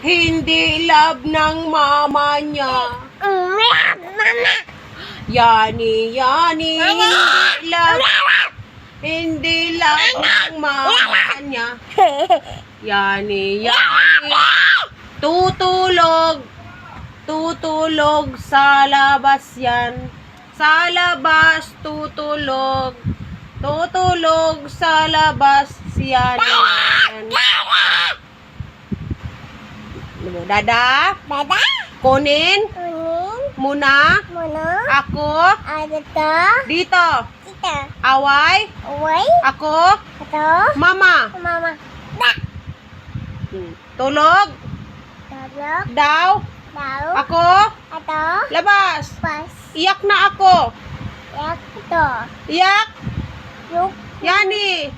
Hindi love ng mama niya. Yani, hindi love. Hindi love ng mama niya. Yani. Tutulog. Tutulog sa labas yan. Sa labas tutulog. Tutulog sa labas yan. Dada? Dada? Kunin muna ako dito. Away ako mama. Tulog daw ako labas. Iyak na ako. Iyak. Yani.